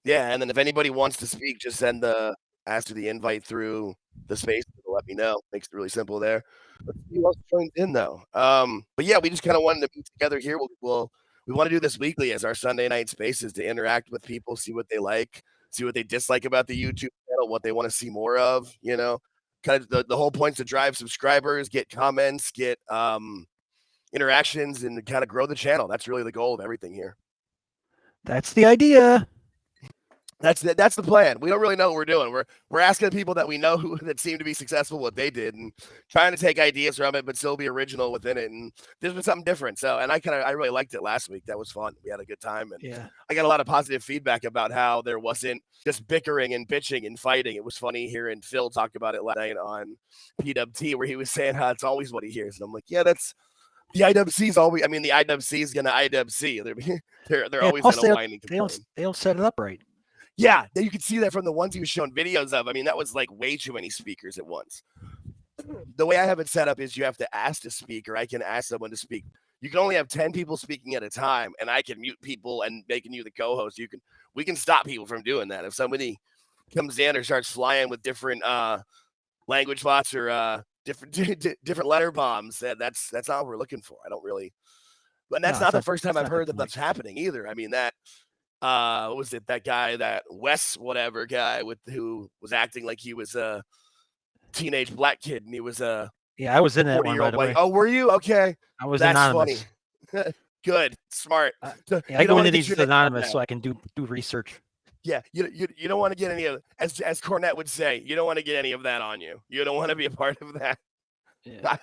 Yeah, and then if anybody wants to speak, just ask for the invite through the space. It'll let me know. Makes it really simple there. Let's see who else joins in though. But yeah, we just kind of wanted to be together here. We want to do this weekly as our Sunday night spaces to interact with people, see what they like, see what they dislike about the YouTube channel, what they want to see more of. Kind of the whole point's to drive subscribers, get comments, get interactions, and kind of grow the channel. That's really the goal of everything here. That's the idea. That's the plan. We don't really know what we're doing. We're asking people that we know that seem to be successful what they did, and trying to take ideas from it, but still be original within it. And this was something different. So, and I really liked it last week. That was fun. We had a good time, and yeah. I got a lot of positive feedback about how there wasn't just bickering and bitching and fighting. It was funny hearing Phil talk about it last night on PWT, where he was saying how it's always what he hears, and I'm like, yeah, that's. The IWC's always. I mean, the IWC's gonna IWC. They're always gonna whine and complain. They don't set it up right. Yeah, you could see that from the ones he was showing videos of. I mean, that was like way too many speakers at once. The way I have it set up is you have to ask to speak, or I can ask someone to speak. You can only have 10 people speaking at a time, and I can mute people and making you the co-host. We can stop people from doing that. If somebody comes in or starts flying with different language bots or different letter bombs, that's not what we're looking for. I don't really, but that's not the first time I've heard that's happening either. I mean that. What was it? That guy, that Wes whatever guy who was acting like he was a teenage black kid, and he was a I was in that one. By the way. Oh, were you? Okay, I was That's anonymous. Funny. Good, smart. I go into these anonymous so I can do research. Yeah, you don't want to get any of, as Cornette would say, you don't want to get any of that on you. You don't want to be a part of that. Yeah.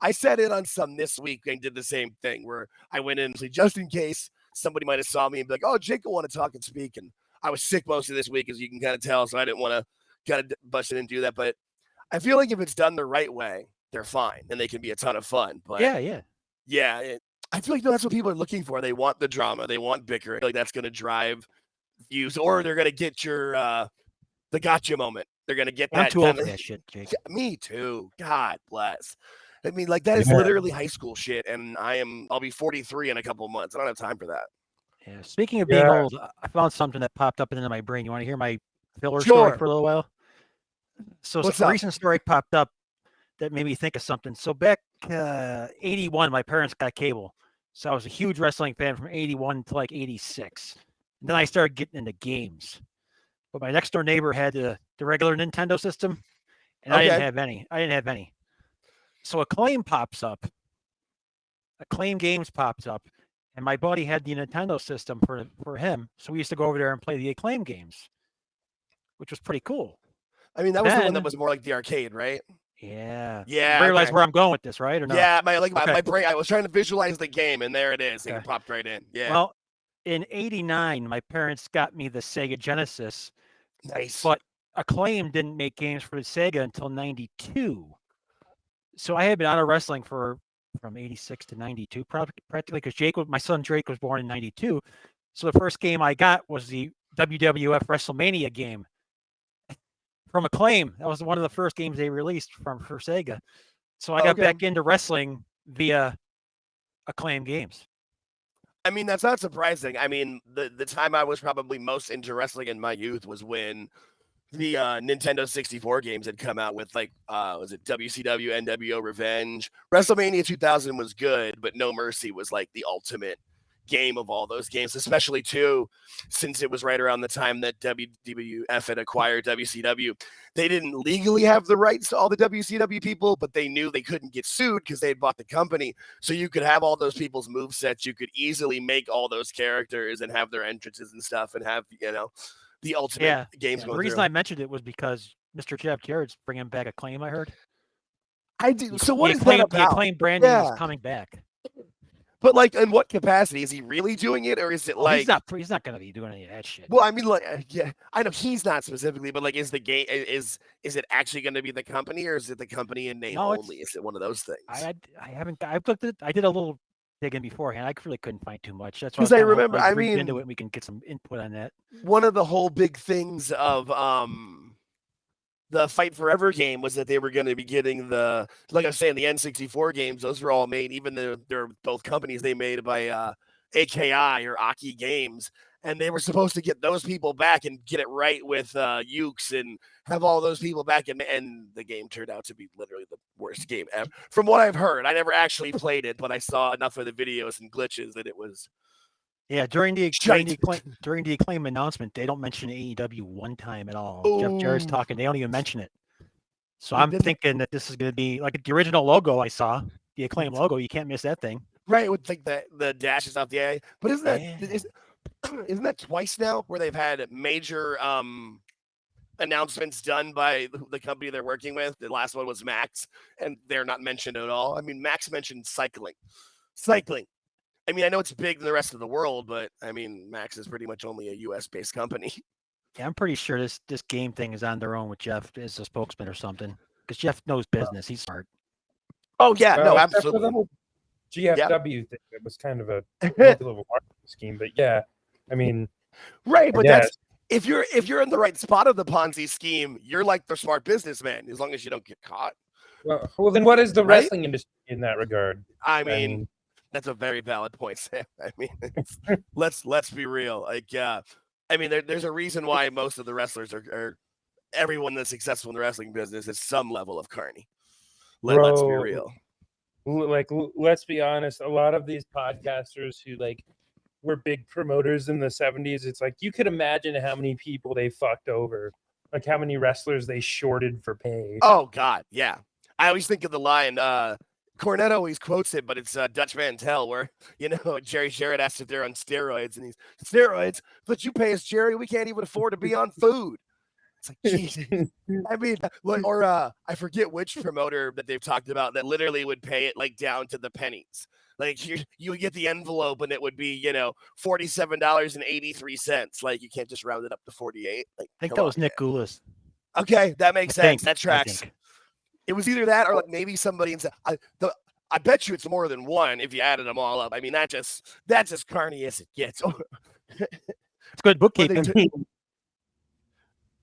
I said it on some this week and did the same thing where I went in just in case somebody might have saw me and be like, oh, Jake will want to talk and speak. And I was sick most of this week, as you can kind of tell, so I didn't want to kind of bust in and do that. But I feel like if it's done the right way, they're fine and they can be a ton of fun. But yeah. I feel like that's what people are looking for. They want the drama. They want bickering. Like that's going to drive views, or they're going to get your the gotcha moment. They're going to get that. I'm too old for that shit, Jake. Me too. God bless. I mean, like that is literally high school shit, and I'll be 43 in a couple of months. I don't have time for that. Yeah. Speaking of being old, I found something that popped up into my brain. You want to hear my filler story for a little while? So a recent story popped up that made me think of something. So back 81, my parents got cable. So I was a huge wrestling fan from 81 to like 86. And then I started getting into games. But my next door neighbor had the regular Nintendo system, and I didn't have any. So Akklaim pops up. Akklaim Games pops up. And my buddy had the Nintendo system for him. So we used to go over there and play the Akklaim games, which was pretty cool. I mean, that was the one that was more like the arcade, right? Yeah. Yeah. You realize where I'm going with this, right? Or no? Yeah, my brain, I was trying to visualize the game, and there it is. It popped right in. Yeah. Well, in 89, my parents got me the Sega Genesis. Nice. But Akklaim didn't make games for the Sega until 92. So I had been out of wrestling from 86 to 92, practically, because my son Drake was born in 92. So the first game I got was the WWF WrestleMania game from Akklaim. That was one of the first games they released for Sega. So I got back into wrestling via Akklaim Games. I mean, that's not surprising. I mean, the time I was probably most into wrestling in my youth was when the Nintendo 64 games had come out with, like, was it WCW, NWO Revenge? WrestleMania 2000 was good, but No Mercy was like the ultimate game of all those games, especially too, since it was right around the time that WWF had acquired WCW. They didn't legally have the rights to all the WCW people, but they knew they couldn't get sued because they had bought the company. So you could have all those people's movesets. You could easily make all those characters and have their entrances and stuff and have, the ultimate games. The reason I mentioned it was because Mr. Jeff Jarrett's bringing back Akklaim, I heard. I do. So what is that about? The Akklaim branding is coming back. But like, in what capacity? Is he really doing it, or is it like he's not going to be doing any of that shit? Well, I mean, like, I know he's not specifically, but like, is the game is it actually going to be the company, or is it the company in name only? Is it one of those things? I haven't. I looked at. I did a little digging beforehand. I really couldn't find too much. That's because I remember. I mean, into it, we can get some input on that. One of the whole big things of the Fight Forever game was that they were going to be getting like I was saying, the N64 games. Those were all made, even though they're both companies, they made by AKI or Aki Games, and they were supposed to get those people back and get it right with Ukes and have all those people back, and the game turned out to be literally the worst game ever. From what I've heard, I never actually played it, but I saw enough of the videos and glitches that it was. Yeah, during the Akklaim announcement, they don't mention AEW one time at all. Ooh. Jeff Jarrett's talking; they don't even mention it. So I'm thinking that this is going to be like the original logo I saw, the Akklaim logo. You can't miss that thing, right? With like the dashes off the A. But isn't that twice now where they've had major announcements done by the company they're working with? The last one was Max, and they're not mentioned at all. I mean, Max mentioned cycling. I mean, I know it's big in the rest of the world, but I mean, Max is pretty much only a U.S.-based company. Yeah, I'm pretty sure this game thing is on their own with Jeff as a spokesman or something, because Jeff knows business. He's smart. Oh yeah, no, absolutely. The whole GFW thing, it was kind of a multi-level marketing scheme, but yeah, I mean, right, but that's if you're in the right spot of the Ponzi scheme, you're like the smart businessman, as long as you don't get caught. Well, then what is the wrestling industry in that regard? I mean, that's a very valid point, Sam. I mean, let's be real. Like, I mean, there's a reason why most of the wrestlers are everyone that's successful in the wrestling business is some level of carny. Let's be real. Like, let's be honest. A lot of these podcasters who like were big promoters in the 70s, it's like you could imagine how many people they fucked over, like how many wrestlers they shorted for pay. Oh God, yeah. I always think of the line. Cornette always quotes it, but it's Dutch Mantel, where Jerry Jarrett asks if they're on steroids, and he's steroids, but you pay us, Jerry. We can't even afford to be on food. It's like, Jesus. I mean, or I forget which promoter that they've talked about that literally would pay it like down to the pennies. Like you would get the envelope and it would be, $47.83. Like you can't just round it up to 48. Like, I think that was Nick Goulas. Okay, that makes sense. That tracks. It was either that or like maybe somebody inside. I bet you it's more than one if you added them all up. I mean, that's as carny as it gets. It's good bookkeeping.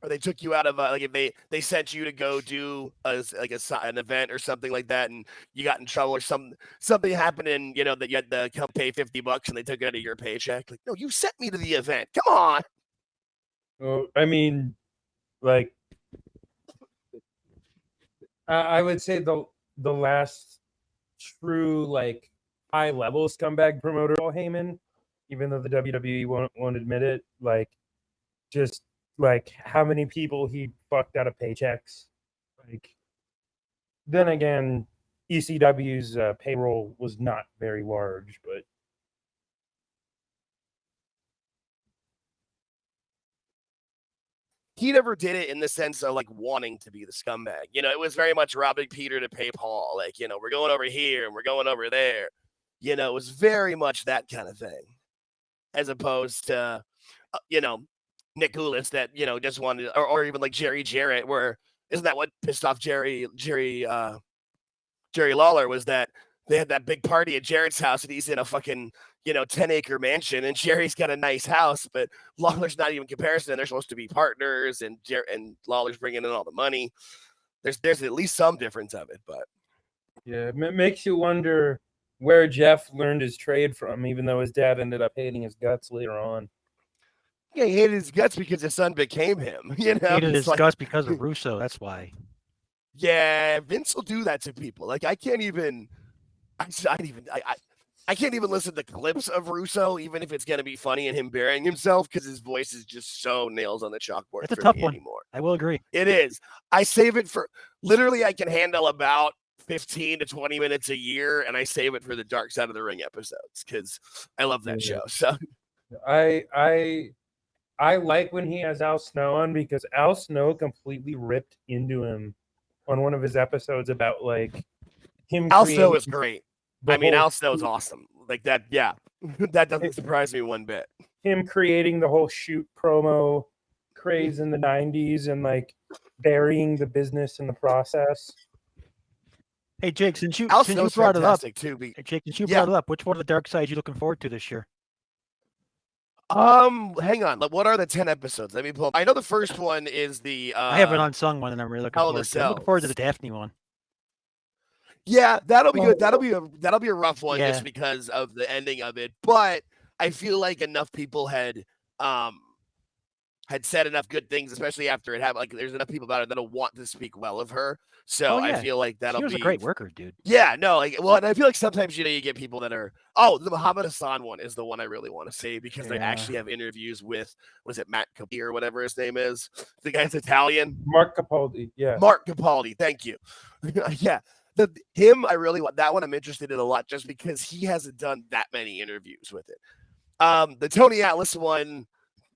Or they took you out of like if they sent you to go do an event or something like that, and you got in trouble or something happened, and that you had to come pay $50 and they took it out of your paycheck. Like, no, you sent me to the event. Come on. Well, I mean, like, I would say the last true like high level scumbag promoter, Paul Heyman, even though the WWE won't admit it, like just like how many people he fucked out of paychecks. Like, then again, ECW's payroll was not very large, but he never did it in the sense of like wanting to be the scumbag. It was very much robbing Peter to pay Paul. Like, we're going over here and we're going over there. It was very much that kind of thing, as opposed to, Nick Goulas that, just wanted, or even like Jerry Jarrett, where isn't that what pissed off Jerry Lawler, was that they had that big party at Jarrett's house and he's in a fucking 10-acre mansion, and Jerry's got a nice house, but Lawler's not even comparison. They're supposed to be partners, and Lawler's bringing in all the money. There's at least some difference of it, but yeah, it makes you wonder where Jeff learned his trade from, even though his dad ended up hating his guts later on. Yeah, he hated his guts because his son became him. He hated his guts because of Russo. That's why. Yeah, Vince will do that to people. Like I can't even listen to clips of Russo, even if it's gonna be funny and him burying himself, because his voice is just so nails on the chalkboard. It's a tough one anymore. I will agree. It is. I save it for literally. I can handle about 15 to 20 minutes a year, and I save it for the Dark Side of the Ring episodes because I love that show. So I like when he has Al Snow on, because Al Snow completely ripped into him on one of his episodes about like him. Al Snow is great. I mean, Al Snow is awesome. Like that. Yeah, that doesn't surprise me one bit. Him creating the whole shoot promo craze in the 90s and like burying the business in the process. Hey Jake, since you brought it up, brought it up, which one of the Dark Sides you looking forward to this year? Hang on. What are the 10 episodes? Let me pull up. I know the first one is the I have an unsung one, and I'm really looking forward to. I'm looking forward to the Daphne one. Yeah, that'll be good. That'll be a rough one just because of the ending of it. But I feel like enough people had said enough good things, especially after it happened. Like, there's enough people about it that'll want to speak well of her. So I feel like that'll be a great worker, dude. Yeah, no, like, well, and I feel like sometimes, you get people that are, the Muhammad Hassan one is the one I really want to say, because they actually have interviews with, what is it, Matt Capaldi or whatever his name is? The guy's Italian. Mark Capaldi, yeah. Mark Capaldi, thank you. Yeah, him, I really want that one. I'm interested in a lot, just because he hasn't done that many interviews with it. The Tony Atlas one,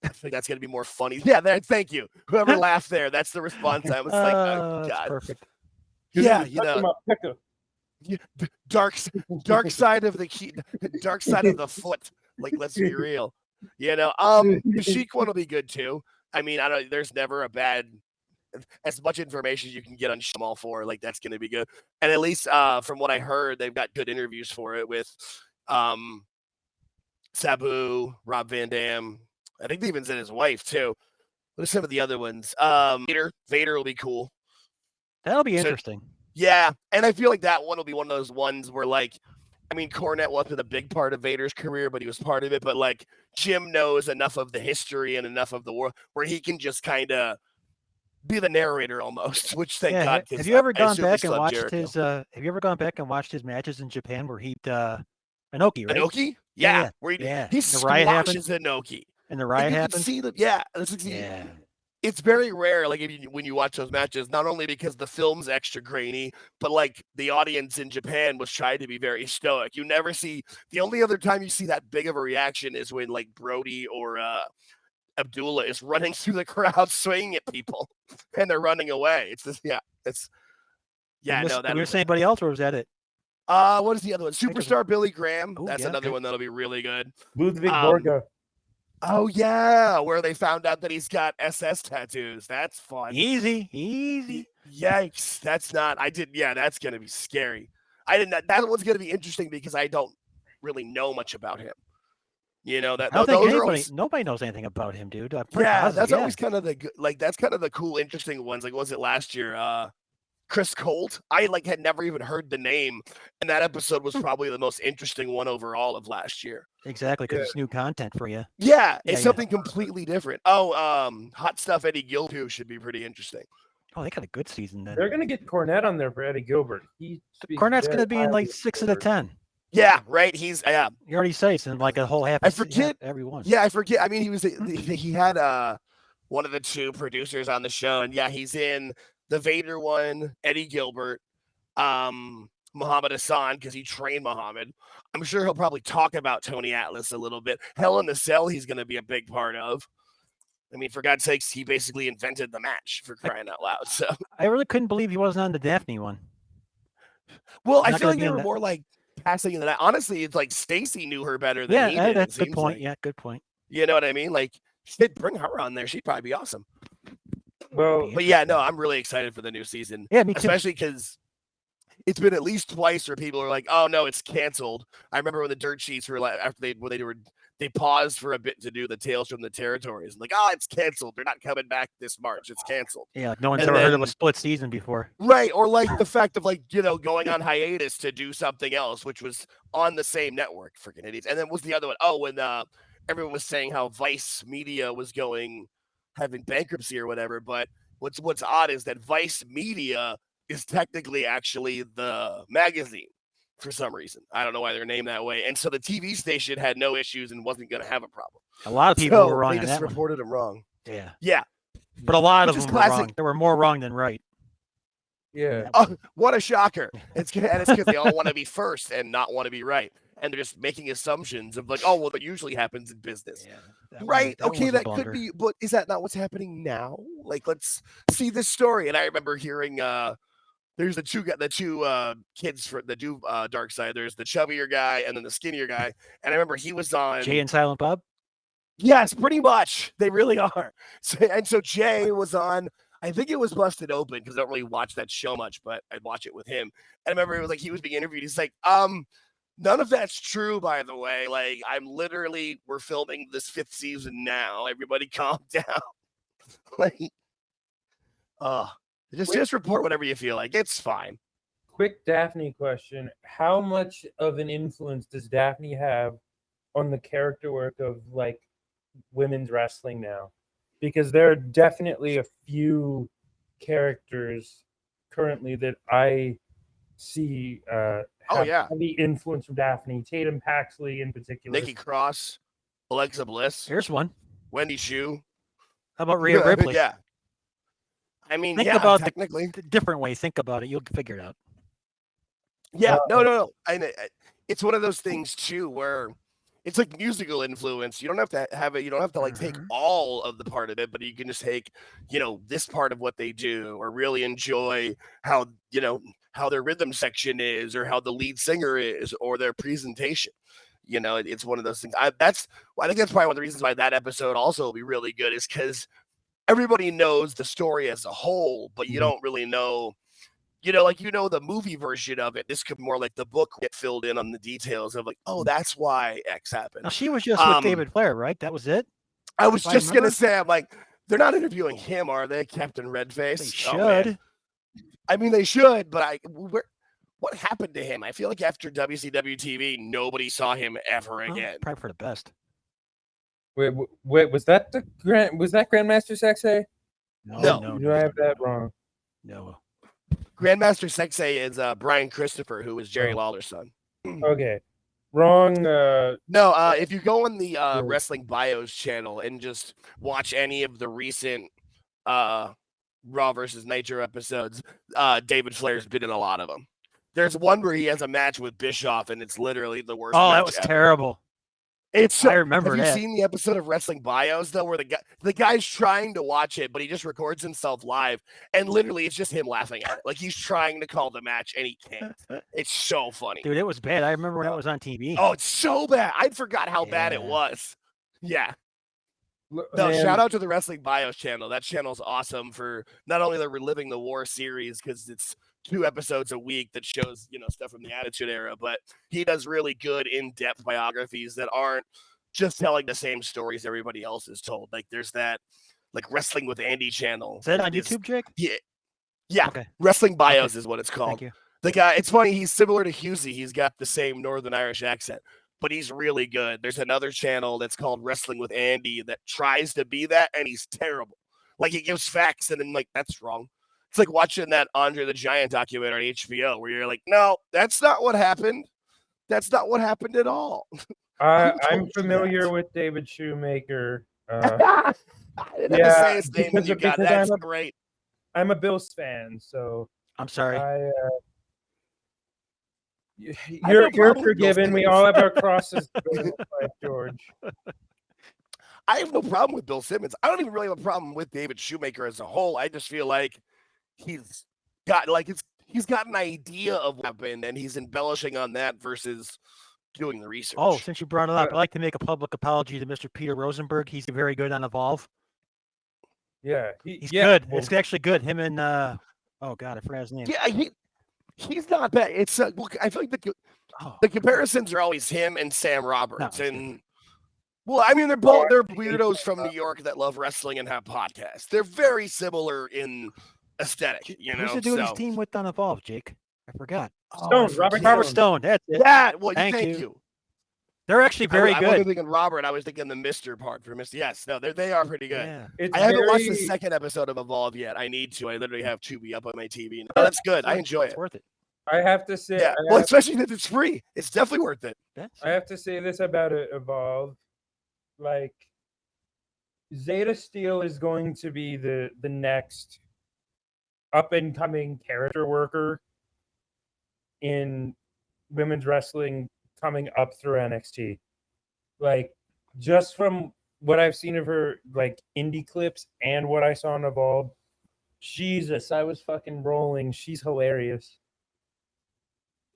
I think that's gonna be more funny. Yeah, thank you. Whoever laughed there, that's the response. I was like, oh God, perfect. Yeah, dark side of dark side of the foot. Like, let's be real. The Sheik one will be good too. I mean, there's never a bad, as much information as you can get on Shamal for, like, that's going to be good. And at least from what I heard, they've got good interviews for it with Sabu, Rob Van Dam. I think they even said his wife too. What are some of the other ones? Vader will be cool. That'll be interesting. Yeah, and I feel like that one will be one of those ones where, like, I mean, Cornette wasn't a big part of Vader's career, but he was part of it. But, like, Jim knows enough of the history and enough of the world where he can just kind of be the narrator almost, which thank God. Have you ever gone back and watched his? Have you ever gone back and watched his matches in Japan where he Inoki, right? Inoki, yeah, where he squashes Inoki, and the riot happens. See them, It's very rare, like, when you watch those matches, not only because the film's extra grainy, but, like, the audience in Japan was trying to be very stoic. You never see, the only other time you see that big of a reaction is when, like, Brody or Abdullah is running through the crowd swinging at people, and they're running away. It's just, Did you say anybody else, or was that it? What is the other one? Superstar Billy Graham. That's another one that'll be really good. Ludwig Borga. Oh, yeah, where they found out that he's got SS tattoos. That's fun. Easy. Yikes. That's going to be scary. That one's going to be interesting because I don't really know much about him. Nobody knows anything about him, dude. That's always kind of that's kind of the cool, interesting ones. Like, was it last year? Chris Colt. I had never even heard the name, and that episode was probably the most interesting one overall of last year. Exactly, because it's new content for you. Yeah, it's something completely different. Hot Stuff Eddie Gilbert too should be pretty interesting. Oh, they got a good season then. They're gonna get Cornette on there for Eddie Gilbert. Cornette's gonna be in like 6 out of 10. Yeah, right. He's You already say it's in like a whole half. I forget everyone. Yeah, I forget. I mean, he had one of the two producers on the show, and he's in the Vader one, Eddie Gilbert, Muhammad Hassan, because he trained Muhammad. I'm sure he'll probably talk about Tony Atlas a little bit. Hell in the Cell, he's going to be a big part of. I mean, for God's sakes, he basically invented the match, for crying out loud. So I really couldn't believe he wasn't on the Daphne one. Well, I feel like they were more like passing in the night. Honestly, it's like Stacy knew her better than he did. That's a good point. Like. Yeah, good point. You know what I mean? Like, bring her on there. She'd probably be awesome. Well, but yeah, no, I'm really excited for the new season. Yeah, me too. Especially because it's been at least twice where people are like, "Oh no, it's canceled." I remember when the dirt sheets were like, after they paused for a bit to do the Tales from the Territories, like, "Oh, it's canceled. They're not coming back this March. It's canceled." Yeah, like no one's ever heard of a split season before. Right, or like the fact of going on hiatus to do something else, which was on the same network. Freaking idiots. And then what was the other one? Oh, when everyone was saying how Vice Media was having bankruptcy or whatever, but what's odd is that Vice Media is technically actually the magazine for some reason. I don't know why they're named that way. And so the TV station had no issues and wasn't going to have a problem. A lot of people were wrong. They just reported them wrong. Yeah. But a lot of them were wrong. They were more wrong than right. Yeah. Oh, what a shocker. It's because they all want to be first and not want to be right. And they're just making assumptions of like, oh, well, that usually happens in business. Yeah, right. Okay, that could be, but is that not what's happening now? Like, let's see this story. And I remember hearing there's the two kids for the Dark Side. There's the chubbier guy and then the skinnier guy. And I remember he was on Jay and Silent Bob. Yes, pretty much. They really are. So Jay was on, I think it was Busted Open, because I don't really watch that show much, but I'd watch it with him. And I remember it was like he was being interviewed. He's like, none of that's true, by the way. Like, we're filming this 5th season now. Everybody calm down. Just report whatever you feel like. It's fine. Quick Daphne question. How much of an influence does Daphne have on the character work of like women's wrestling now, because there are definitely a few characters currently that I see have heavy influence from Daphne, Tatum Paxley in particular, Nikki Cross, Alexa Bliss. Here's one. Wendy Shu. How about Rhea Ripley? Yeah. I mean, think about technically the different way. Think about it. You'll figure it out. Yeah, no. It's one of those things too, where it's like musical influence. You don't have to have it. You don't have to like take all of the part of it, but you can just take, this part of what they do, or really enjoy how, how their rhythm section is, or how the lead singer is, or their presentation. It's one of those things. I think that's probably one of the reasons why that episode also will be really good, is because everybody knows the story as a whole, but you don't really know. The movie version of it. This could be more like the book get filled in on the details of like, oh, that's why X happened. Now, she was just with David Flair, right? That was it? I was just going to say, I'm like, they're not interviewing him, are they, Captain Redface? They should. I mean, they should, but what happened to him? I feel like after WCW TV, nobody saw him ever again. Probably for the best. Wait, was that Grandmaster Sexay? No. Do I have that wrong? No. Grandmaster Sexay is Brian Christopher, who was Jerry Lawler's son. Okay. Wrong. No, if you go on the Wrestling Bios channel and just watch any of the recent Raw versus Nitro episodes, David Flair's been in a lot of them. There's one where he has a match with Bischoff, and it's literally the worst. Oh, that was terrible. I remember that. Have you seen the episode of Wrestling Bios though, where the guy's trying to watch it, but he just records himself live, and literally it's just him laughing at it. Like he's trying to call the match and he can't. It's so funny, dude. It was bad. I remember when it was on TV. Oh, it's so bad. I forgot how bad it was. Yeah. No, shout out to the Wrestling Bios channel. That channel's awesome for not only the Reliving the War series, because it's 2 episodes a week that shows, stuff from the Attitude Era, but he does really good in-depth biographies that aren't just telling the same stories everybody else is told. Like there's that like Wrestling with Andy channel. Is that on YouTube, Jake? Yeah. Okay. Wrestling Bios is what it's called. Thank you. The guy, it's funny, he's similar to Husey. He's got the same Northern Irish accent, but he's really good. There's another channel that's called Wrestling with Andy that tries to be that, and he's terrible. Like he gives facts and then like, that's wrong. It's like watching that Andre the Giant documentary on HBO where you're like, no, that's not what happened. That's not what happened at all. I'm familiar with David Shoemaker. I didn't have to say his name, you got that's great. I'm a Bills fan, so I'm sorry. You're forgiven. We all have our crosses to go with life, George. I have no problem with Bill Simmons. I don't even really have a problem with David Shoemaker as a whole. I just feel like he's got an idea of what happened and he's embellishing on that versus doing the research. Oh, since you brought it up, I'd like to make a public apology to Mr. Peter Rosenberg. He's very good on Evolve. Yeah, he's good. Well, it's actually good. Him and oh god, I forgot his name. Yeah, he's not bad. It's I feel like the comparisons are always him and Sam Roberts, and well, I mean they're weirdos from New York that love wrestling and have podcasts. They're very similar in aesthetic, Who's the dude he's team with on Evolve, Jake? I forgot. Stone, Robert Stone. That's it. Yeah, well, thank you. They're actually very good. I wasn't thinking Robert. I was thinking the Mr. part for Mr. Yes, no, they are pretty good. Yeah. I haven't watched the second episode of Evolve yet. I need to. I literally have Tubi up on my TV. No, that's good. I enjoy it. It's worth it. I have to say, yeah. Well, especially if it's free. It's definitely worth it. I have to say this about Evolve. Like, Zeta Steel is going to be the next up-and-coming character worker in women's wrestling coming up through NXT. Like, just from what I've seen of her, like, indie clips and what I saw in Evolve, Jesus, I was fucking rolling. She's hilarious.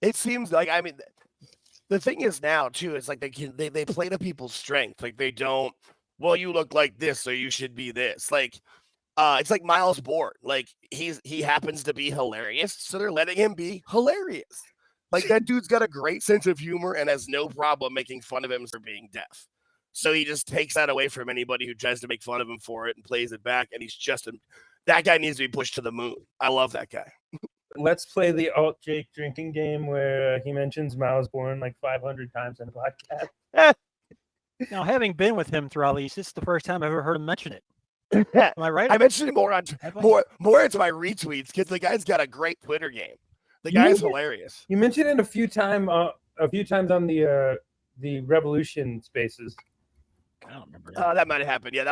It seems like, I mean, the thing is now, too, it's like they play to people's strength. Like, they don't, well, you look like this, so you should be this. Like, it's like Miles Bourne. Like, he happens to be hilarious, so they're letting him be hilarious. Like, that dude's got a great sense of humor and has no problem making fun of him for being deaf. So he just takes that away from anybody who tries to make fun of him for it and plays it back. And he's just that guy needs to be pushed to the moon. I love that guy. Let's play the AltJake drinking game where he mentions Miles Bourne like 500 times in a podcast. Now, having been with him throughout these, this is the first time I've ever heard him mention it. Am I right? I mentioned it more into my retweets because the guy's got a great Twitter game. The guy's hilarious. You mentioned it a few times on the Revolution Spaces. I don't remember that. That might have happened. Yeah, that was